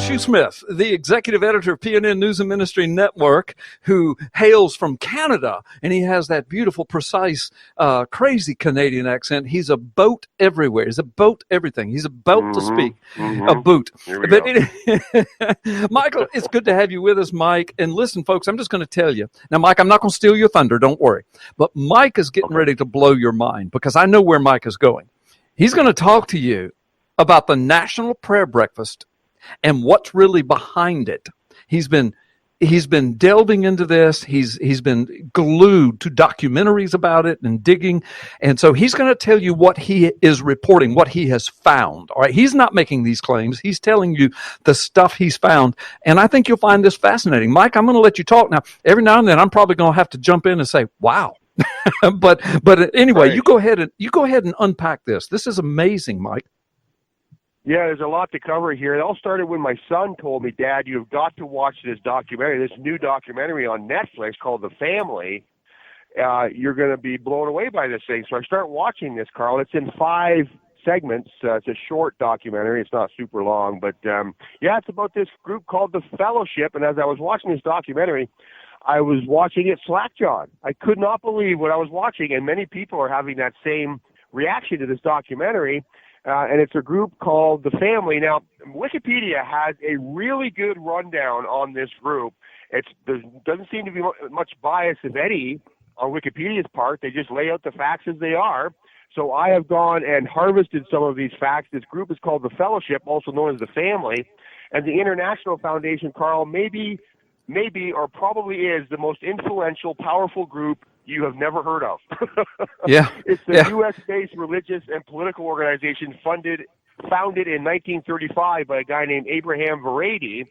Shoesmith, the executive editor of PNN News and Ministry Network, who hails from Canada, and he has that beautiful, precise, crazy Canadian accent. He's a boat everywhere. He's a boat everything. He's a boat to speak, a boot. But Michael, it's good to have you with us, Mike. And listen, folks, I'm just going to tell you. Now, Mike, I'm not going to steal your thunder. Don't worry. But Mike is getting ready to blow your mind because I know where Mike is going. He's going to talk to you about the National Prayer Breakfast and what's really behind it. He's been delving into this. He's been glued to documentaries about it and digging. And so he's going to tell you what he is reporting, what he has found. All right. He's not making these claims. He's telling you the stuff he's found. And I think you'll find this fascinating. Mike, I'm going to let you talk now. Every now and then I'm probably going to have to jump in and say, wow. but anyway, right. you go ahead and unpack this. This is amazing, Mike. Yeah, there's a lot to cover here. It all started when my son told me, Dad, you've got to watch this new documentary on Netflix called The Family. You're going to be blown away by this thing. So I start watching this, Carl. It's in 5 segments. It's a short documentary. It's not super long. But, it's about this group called The Fellowship. And as I was watching this documentary, I was watching it slackjawed. I could not believe what I was watching. And many people are having that same reaction to this documentary. And it's a group called The Family. Now, Wikipedia has a really good rundown on this group. There doesn't seem to be much bias, if any, on Wikipedia's part. They just lay out the facts as they are. So I have gone and harvested some of these facts. This group is called The Fellowship, also known as The Family. And the International Foundation, Carl, maybe or probably is the most influential, powerful group you have never heard of. It's a U.S.-based religious and political organization founded in 1935 by a guy named Abraham Vereide.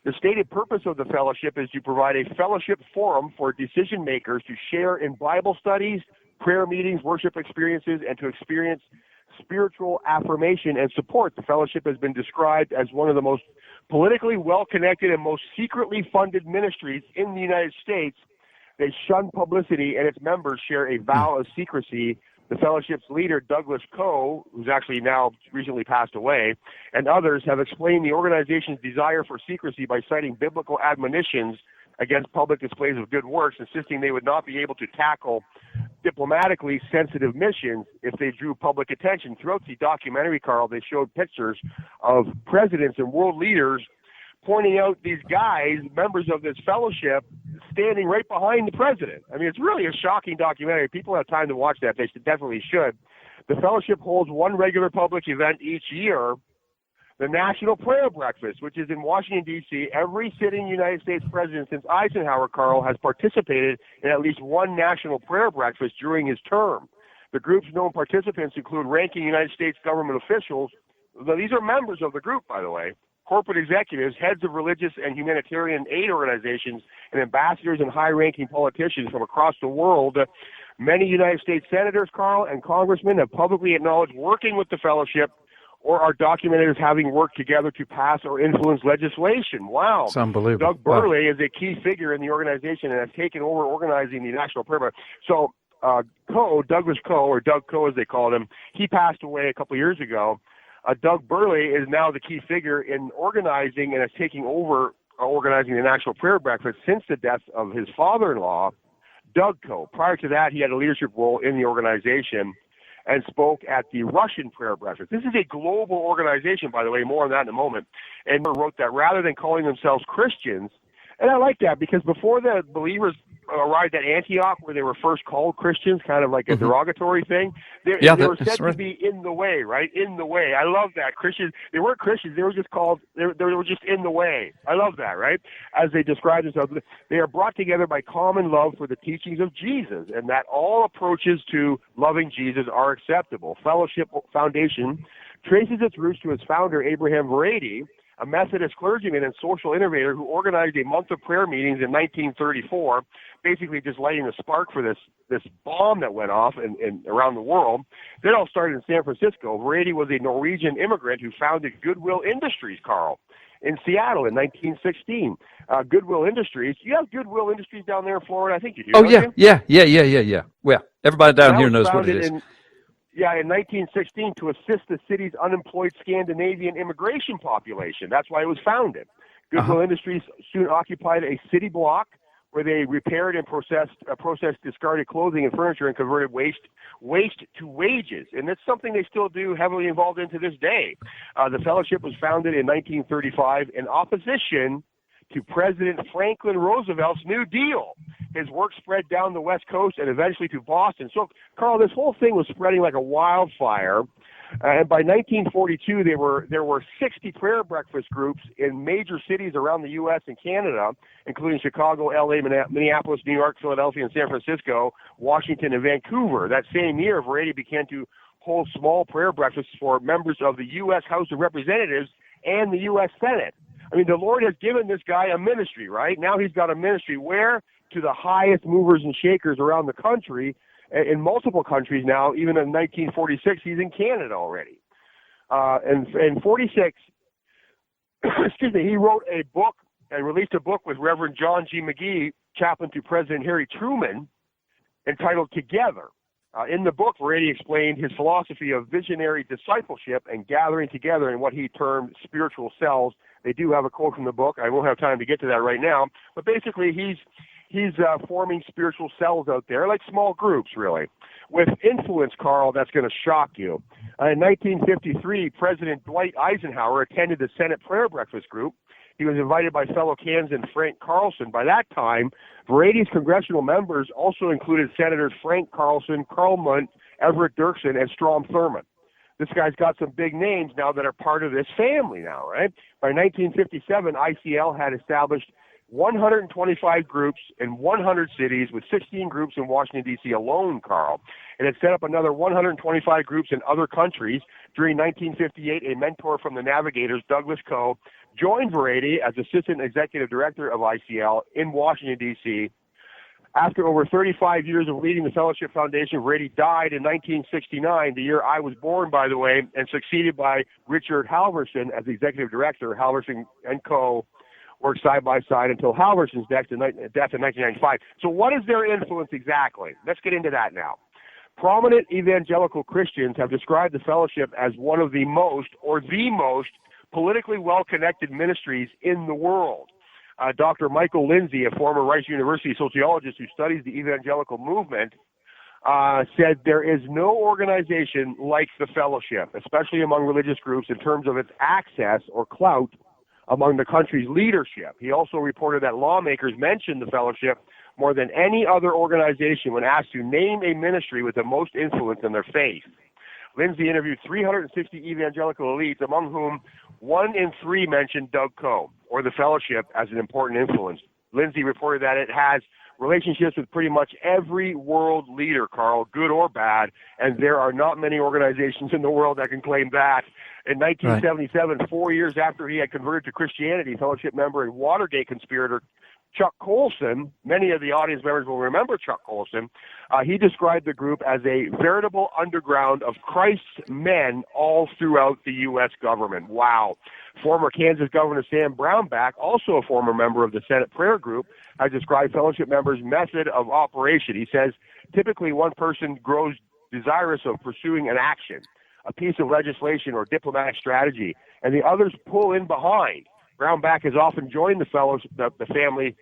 The stated purpose of the fellowship is to provide a fellowship forum for decision makers to share in Bible studies, prayer meetings, worship experiences, and to experience spiritual affirmation and support. The fellowship has been described as one of the most politically well-connected and most secretly funded ministries in the United States. They shun publicity, and its members share a vow of secrecy. The fellowship's leader, Douglas Coe, who's actually now recently passed away, and others have explained the organization's desire for secrecy by citing biblical admonitions against public displays of good works, insisting they would not be able to tackle diplomatically sensitive missions if they drew public attention. Throughout the documentary, Carl, they showed pictures of presidents and world leaders pointing out these guys, members of this fellowship, standing right behind the president. I mean, it's really a shocking documentary. People have time to watch that. They definitely should. The fellowship holds one regular public event each year, the National Prayer Breakfast, which is in Washington, D.C. Every sitting United States president since Eisenhower, Carl, has participated in at least one National Prayer Breakfast during his term. The group's known participants include ranking United States government officials. These are members of the group, by the way. Corporate executives, heads of religious and humanitarian aid organizations, and ambassadors and high-ranking politicians from across the world. Many United States senators, Carl, and congressmen have publicly acknowledged working with the fellowship or are documented as having worked together to pass or influence legislation. Wow. It's unbelievable. Doug Burley is a key figure in the organization and has taken over organizing the National Prayer Breakfast. So Douglas Coe, or Doug Coe as they called him, he passed away a couple of years ago. Doug Burley is now the key figure in organizing and is taking over organizing the National Prayer Breakfast since the death of his father-in-law, Doug Coe. Prior to that, he had a leadership role in the organization and spoke at the Russian Prayer Breakfast. This is a global organization, by the way, more on that in a moment, and wrote that rather than calling themselves Christians, and I like that because before the believers arrived at Antioch, where they were first called Christians, kind of like a derogatory thing, they were said to be in the way, right? In the way. I love that. Christians, they weren't Christians. They were just called, they were just in the way. I love that, right? As they describe themselves, they are brought together by common love for the teachings of Jesus, and that all approaches to loving Jesus are acceptable. Fellowship Foundation traces its roots to its founder, Abraham Vereide, a Methodist clergyman and social innovator who organized a month of prayer meetings in 1934, basically just lighting the spark for this bomb that went off in around the world. That all started in San Francisco. Vereide was a Norwegian immigrant who founded Goodwill Industries, Carl, in Seattle in 1916. Goodwill Industries. You have Goodwill Industries down there in Florida? I think you do. Oh, yeah. Well, everybody down here knows what it is. Yeah, in 1916 to assist the city's unemployed Scandinavian immigration population. That's why it was founded. Goodwill Industries soon occupied a city block where they repaired and processed discarded clothing and furniture and converted waste to wages. And that's something they still do, heavily involved in to this day. The fellowship was founded in 1935 in opposition to President Franklin Roosevelt's New Deal. His work spread down the West Coast and eventually to Boston. So, Carl, this whole thing was spreading like a wildfire. And by 1942, there were 60 prayer breakfast groups in major cities around the U.S. and Canada, including Chicago, L.A., Minneapolis, New York, Philadelphia, and San Francisco, Washington, and Vancouver. That same year, Variety began to hold small prayer breakfasts for members of the U.S. House of Representatives and the U.S. Senate. I mean, the Lord has given this guy a ministry, right? Now he's got a ministry where? To the highest movers and shakers around the country, in multiple countries now. Even in 1946, he's in Canada already. And in 46, excuse me, he wrote a book and released a book with Reverend John G. McGee, chaplain to President Harry Truman, entitled Together. In the book, Variety explained his philosophy of visionary discipleship and gathering together in what he termed spiritual cells. They do have a quote from the book. I won't have time to get to that right now. But basically, he's forming spiritual cells out there, like small groups, really, with influence, Carl, that's going to shock you. In 1953, President Dwight Eisenhower attended the Senate Prayer Breakfast Group. He was invited by fellow Kansan Frank Carlson. By that time, Variety's congressional members also included Senators Frank Carlson, Carl Mundt, Everett Dirksen, and Strom Thurmond. This guy's got some big names now that are part of this family now, right? By 1957, ICL had established 125 groups in 100 cities, with 16 groups in Washington, D.C. alone, Carl. It had set up another 125 groups in other countries. During 1958, a mentor from the Navigators, Douglas Coe, joined Variety as Assistant Executive Director of ICL in Washington, D.C. After over 35 years of leading the Fellowship Foundation, Variety died in 1969, the year I was born, by the way, and succeeded by Richard Halverson as Executive Director. Halverson and Co. worked side by side until Halverson's death in 1995. So what is their influence exactly? Let's get into that now. Prominent evangelical Christians have described the Fellowship as one of the most, or the most, politically well-connected ministries in the world. Dr. Michael Lindsay, a former Rice University sociologist who studies the evangelical movement, said there is no organization like the Fellowship, especially among religious groups, in terms of its access or clout among the country's leadership. He also reported that lawmakers mentioned the Fellowship more than any other organization when asked to name a ministry with the most influence in their faith. Lindsay interviewed 360 evangelical elites, among whom 1 in 3 mentioned Doug Coe or the Fellowship as an important influence. Lindsay reported that it has relationships with pretty much every world leader, Carl, good or bad, and there are not many organizations in the world that can claim that. In 1977, 4 years after he had converted to Christianity, Fellowship member and Watergate conspirator Chuck Colson, many of the audience members will remember Chuck Colson, he described the group as a veritable underground of Christ's men all throughout the U.S. government. Wow. Former Kansas Governor Sam Brownback, also a former member of the Senate Prayer Group, has described Fellowship members' method of operation. He says, typically one person grows desirous of pursuing an action, a piece of legislation or diplomatic strategy, and the others pull in behind. Brownback has often joined the family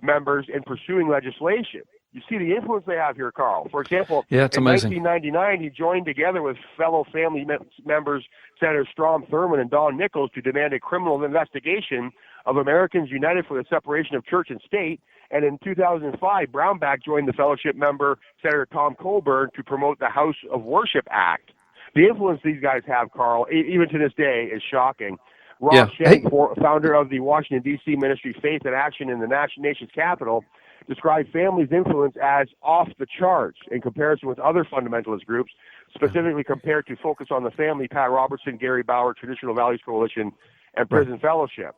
members in pursuing legislation. You see the influence they have here, Carl. For example, in amazing. 1999, he joined together with fellow family members, Senators Strom Thurmond and Don Nichols, to demand a criminal investigation of Americans United for the Separation of Church and State. And in 2005, Brownback joined the Fellowship member, Senator Tom Coburn, to promote the House of Worship Act. The influence these guys have, Carl, even to this day, is shocking. Rob Schenck, founder of the Washington, D.C. ministry Faith and Action in the nation's capital, described family's influence as off the charts in comparison with other fundamentalist groups, specifically compared to Focus on the Family, Pat Robertson, Gary Bauer, Traditional Values Coalition, and Prison Fellowship.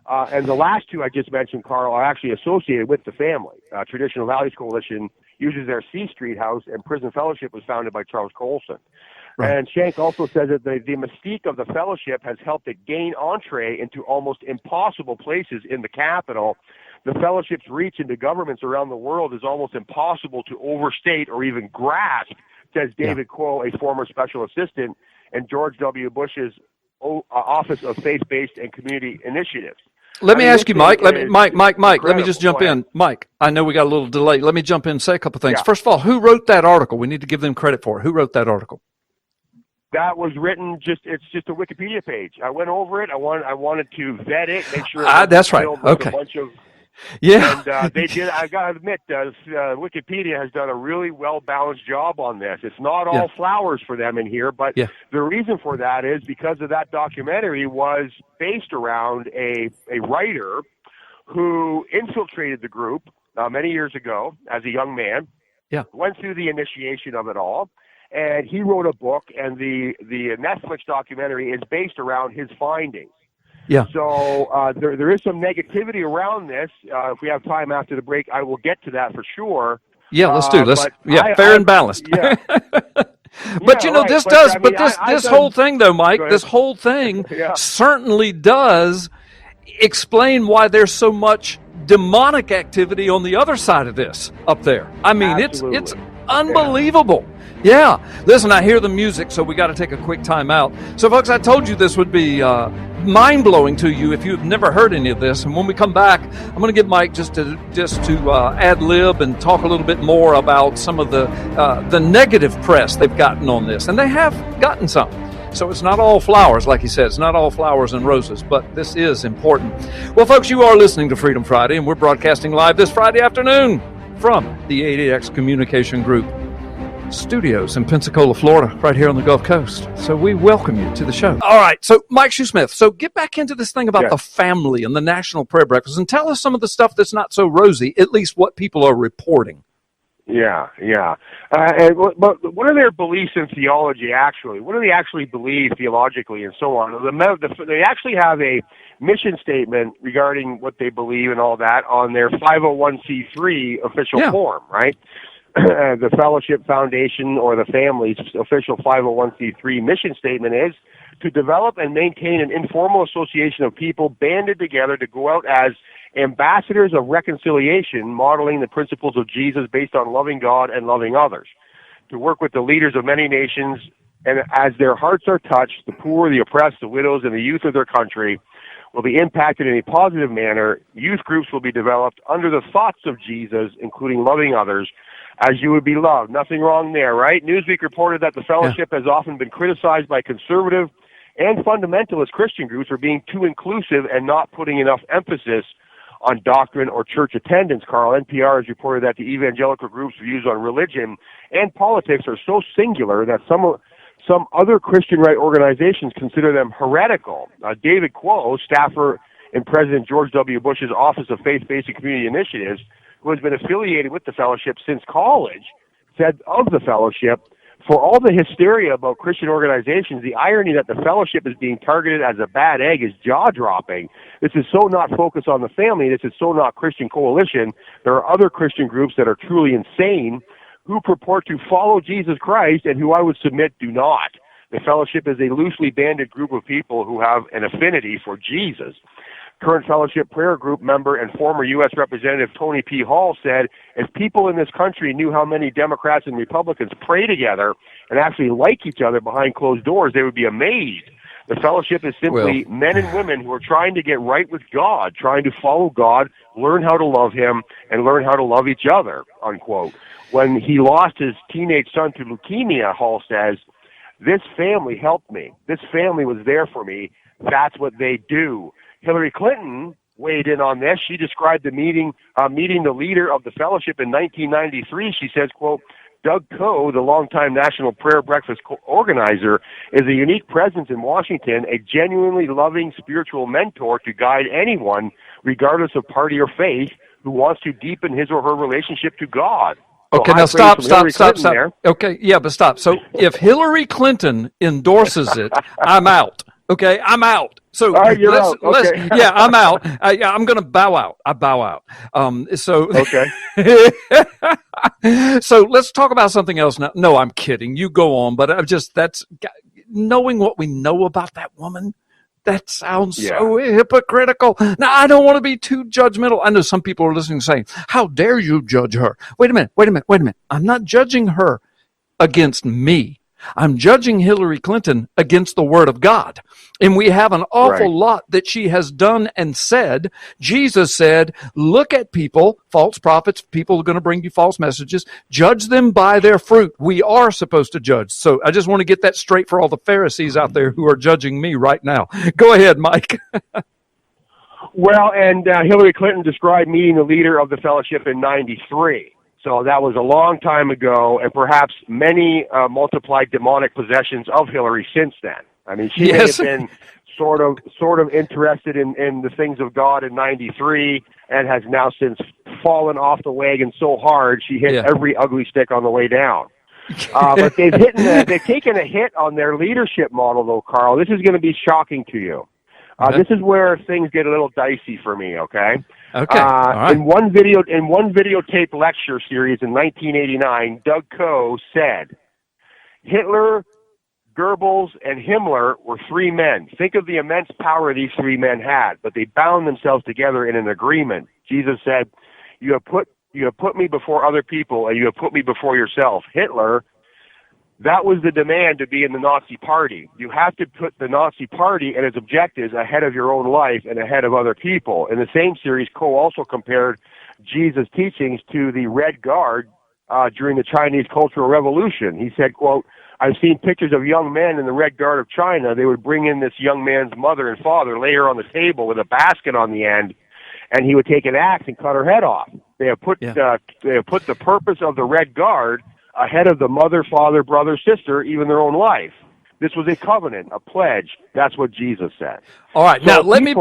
And the last two I just mentioned, Carl, are actually associated with the family. Traditional Values Coalition uses their C Street house, and Prison Fellowship was founded by Charles Colson. Right. And Schenck also says that the mystique of the Fellowship has helped it gain entree into almost impossible places in the capital. The Fellowship's reach into governments around the world is almost impossible to overstate or even grasp says David Quo, a former special assistant in George W. Bush's Office of Faith-Based and Community Initiatives. Let me ask you, Mike. Let me just jump in. Mike, I know we got a little delay. Let me jump in and say a couple things. Yeah. First of all, who wrote that article? We need to give them credit for it. Who wrote that article? That was written it's just a Wikipedia page. I went over it. I wanted to vet it, make sure that's right. Okay. A bunch of, yeah. And they did. I got to admit, Wikipedia has done a really well-balanced job on this. It's not all flowers for them in here, but the reason for that is because of that documentary was based around a writer who infiltrated the group many years ago as a young man. Yeah. Went through the initiation of it all, and he wrote a book, and the Netflix documentary is based around his findings. Yeah. So there is some negativity around this. If we have time after the break, I will get to that for sure. Yeah, let's do. Fair and balanced. Yeah. But you know, this does. But this whole thing, though, Mike, this whole thing certainly does explain why there's so much demonic activity on the other side of this up there. I mean, it's unbelievable. Yeah. Listen, I hear the music, so we got to take a quick time out. So, folks, I told you this would be mind-blowing to you if you've never heard any of this. And when we come back, I'm going to get Mike just to ad-lib and talk a little bit more about some of the negative press they've gotten on this. And they have gotten some. So it's not all flowers, like he said. It's not all flowers and roses, but this is important. Well, folks, you are listening to Freedom Friday, and we're broadcasting live this Friday afternoon from the 80X Communication Group studios in Pensacola, Florida, right here on the Gulf Coast. So we welcome you to the show. All right, so Mike Shoesmith, so get back into this thing about the family and the National Prayer Breakfast, and tell us some of the stuff that's not so rosy, at least what people are reporting. Yeah. But what are their beliefs in theology, actually? What do they actually believe theologically and so on? They actually have a mission statement regarding what they believe and all that on their 501c3 official form, right? The Fellowship Foundation or the family's official 501c3 mission statement is to develop and maintain an informal association of people banded together to go out as ambassadors of reconciliation, modeling the principles of Jesus based on loving God and loving others, to work with the leaders of many nations, and as their hearts are touched, the poor, the oppressed, the widows, and the youth of their country will be impacted in a positive manner. Youth groups will be developed under the thoughts of Jesus, including loving others, as you would be loved. Nothing wrong there, right? Newsweek reported that the fellowship has often been criticized by conservative and fundamentalist Christian groups for being too inclusive and not putting enough emphasis on doctrine or church attendance. Carl, NPR has reported that the evangelical group's views on religion and politics are so singular that some other Christian right organizations consider them heretical. David Quo, staffer in President George W. Bush's Office of Faith-Based and Community Initiatives, who has been affiliated with the fellowship since college, said of the fellowship, for all the hysteria about Christian organizations, the irony that the fellowship is being targeted as a bad egg is jaw-dropping. This is so not focused on the family. This is so not Christian coalition. There are other Christian groups that are truly insane who purport to follow Jesus Christ and who I would submit do not. The fellowship is a loosely banded group of people who have an affinity for Jesus. Current Fellowship Prayer Group member and former U.S. Representative Tony P. Hall said, if people in this country knew how many Democrats and Republicans pray together and actually like each other behind closed doors, they would be amazed. The fellowship is simply men and women who are trying to get right with God, trying to follow God, learn how to love Him, and learn how to love each other, unquote. When he lost his teenage son to leukemia, Hall says, this family helped me. This family was there for me. That's what they do. Hillary Clinton weighed in on this. She described the meeting the leader of the fellowship in 1993. She says, quote, Doug Coe, the longtime National Prayer Breakfast organizer, is a unique presence in Washington, a genuinely loving spiritual mentor to guide anyone, regardless of party or faith, who wants to deepen his or her relationship to God. Okay, now stop. Okay, yeah, but stop. So if Hillary Clinton endorses it, I'm out. Okay, I'm out. So you're out. Okay. Yeah, I'm out. I'm going to bow out. I bow out. Okay. So let's talk about something else now. No, I'm kidding. You go on, but that's knowing what we know about that woman. That sounds so hypocritical. Now, I don't want to be too judgmental. I know some people are listening saying, how dare you judge her? Wait a minute. I'm not judging her. against me. I'm judging Hillary Clinton against the Word of God. And we have an awful lot that she has done and said. Jesus said, look at people, false prophets, people are going to bring you false messages, judge them by their fruit. We are supposed to judge. So I just want to get that straight for all the Pharisees out there who are judging me right now. Go ahead, Mike. Well, and Hillary Clinton described meeting the leader of the fellowship in '93. So that was a long time ago, and perhaps many multiplied demonic possessions of Hillary since then. I mean, she may have been sort of interested in the things of God in '93, and has now since fallen off the wagon so hard she hit every ugly stick on the way down. But they've taken a hit on their leadership model, though, Carl. This is going to be shocking to you. This is where things get a little dicey for me. Okay. Okay. All right. In one videotape lecture series in 1989, Doug Coe said, Hitler, Goebbels, and Himmler were three men. Think of the immense power these three men had, but they bound themselves together in an agreement. Jesus said, you have put me before other people, and you have put me before yourself. Hitler, that was the demand to be in the Nazi Party. You have to put the Nazi Party and its objectives ahead of your own life and ahead of other people. In the same series, Coe also compared Jesus' teachings to the Red Guard during the Chinese Cultural Revolution. He said, quote, I've seen pictures of young men in the Red Guard of China. They would bring in this young man's mother and father, lay her on the table with a basket on the end, and he would take an axe and cut her head off. They have put the purpose of the Red Guard ahead of the mother, father, brother, sister, even their own life. This was a covenant, a pledge. That's what Jesus said. All right, so now let me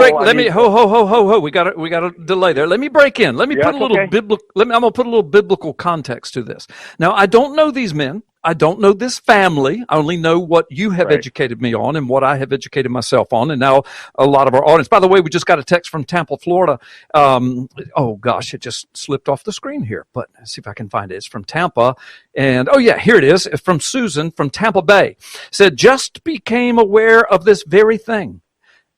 ho. We got a delay there. Let me break in. Let me put a little biblical. I'm going to put a little biblical context to this. Now, I don't know these men. I don't know this family. I only know what you have educated me on and what I have educated myself on. And now a lot of our audience. By the way, we just got a text from Tampa, Florida. Oh gosh, it just slipped off the screen here. But let's see if I can find it. It's from Tampa, and here it is. It's from Susan from Tampa Bay. Said just became aware of this very thing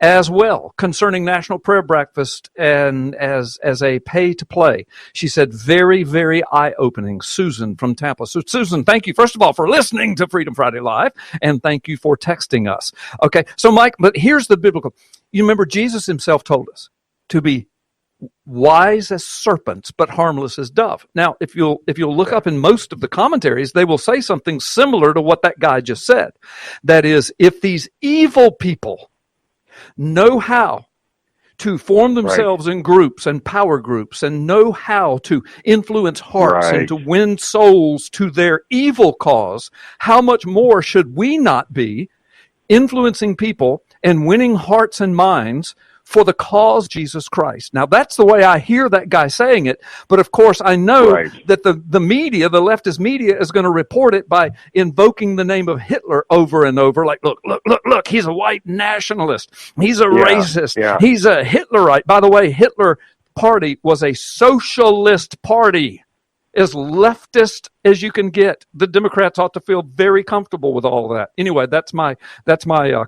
as well concerning National Prayer Breakfast and as a pay to play. She said, very, very eye-opening. Susan from Tampa. So Susan, thank you, first of all, for listening to Freedom Friday Live, and thank you for texting us. Okay, so Mike, but here's the biblical. You remember Jesus himself told us to be wise as serpents, but harmless as dove. Now, if you'll look up in most of the commentaries, they will say something similar to what that guy just said. That is, if these evil people know how to form themselves in groups and power groups and know how to influence hearts and to win souls to their evil cause, how much more should we not be influencing people and winning hearts and minds for the cause of Jesus Christ? Now, that's the way I hear that guy saying it. But of course, I know that the media, the leftist media, is going to report it by invoking the name of Hitler over and over. Like, look, he's a white nationalist. He's a racist. Yeah. He's a Hitlerite. By the way, Hitler Party was a socialist party, as leftist as you can get. The Democrats ought to feel very comfortable with all of that. Anyway, that's my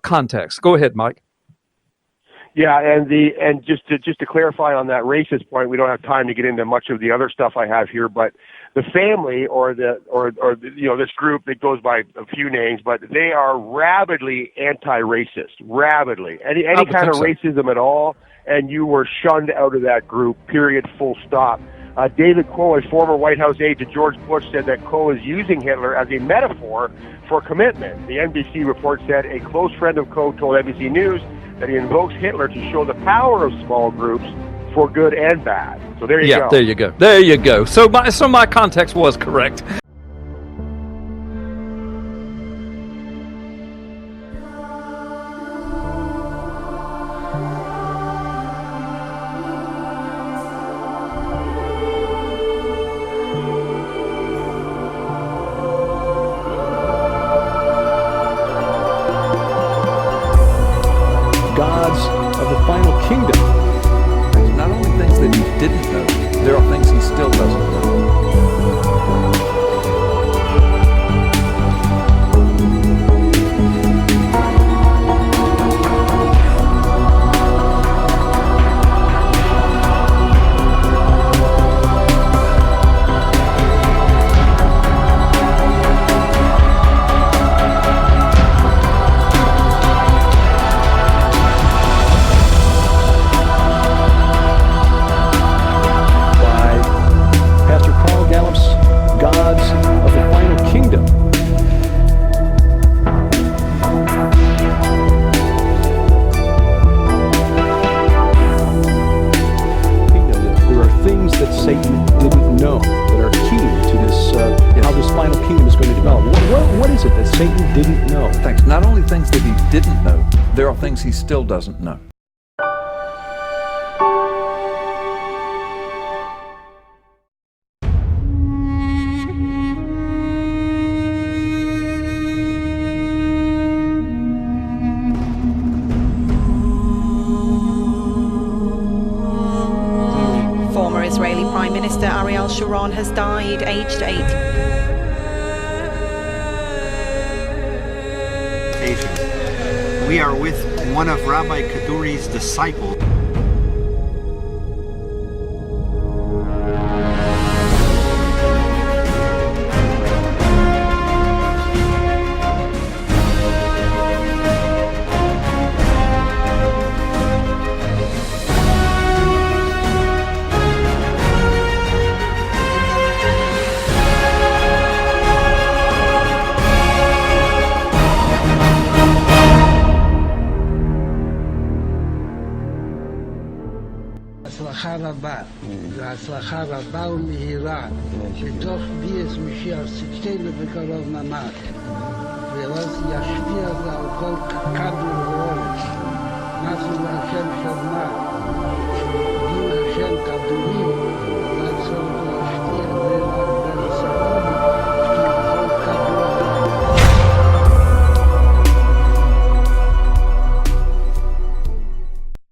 context. Go ahead, Mike. Yeah, and just to clarify on that racist point, we don't have time to get into much of the other stuff I have here, but the family or this group that goes by a few names, but they are rabidly anti-racist, rabidly. Any kind of racism at all, and you were shunned out of that group, period, full stop. David Coe, a former White House aide to George Bush, said that Coe is using Hitler as a metaphor for commitment. The NBC report said a close friend of Coe told NBC News that he invokes Hitler to show the power of small groups for good and bad. So there you go. Yeah, there you go. So my context was correct. things that he didn't know. There are things he still doesn't know. Former Israeli Prime Minister Ariel Sharon has died, aged 80. We are with one of Rabbi Kaduri's disciples. הצלחה רבה, והצלחה רבה ומהירה, בתוך ביאת משיח צדקנו בקרוב ממש, ואז ישפיע זה על כל כדור ואורץ. נעשו להשם שמע, דין השם כדורים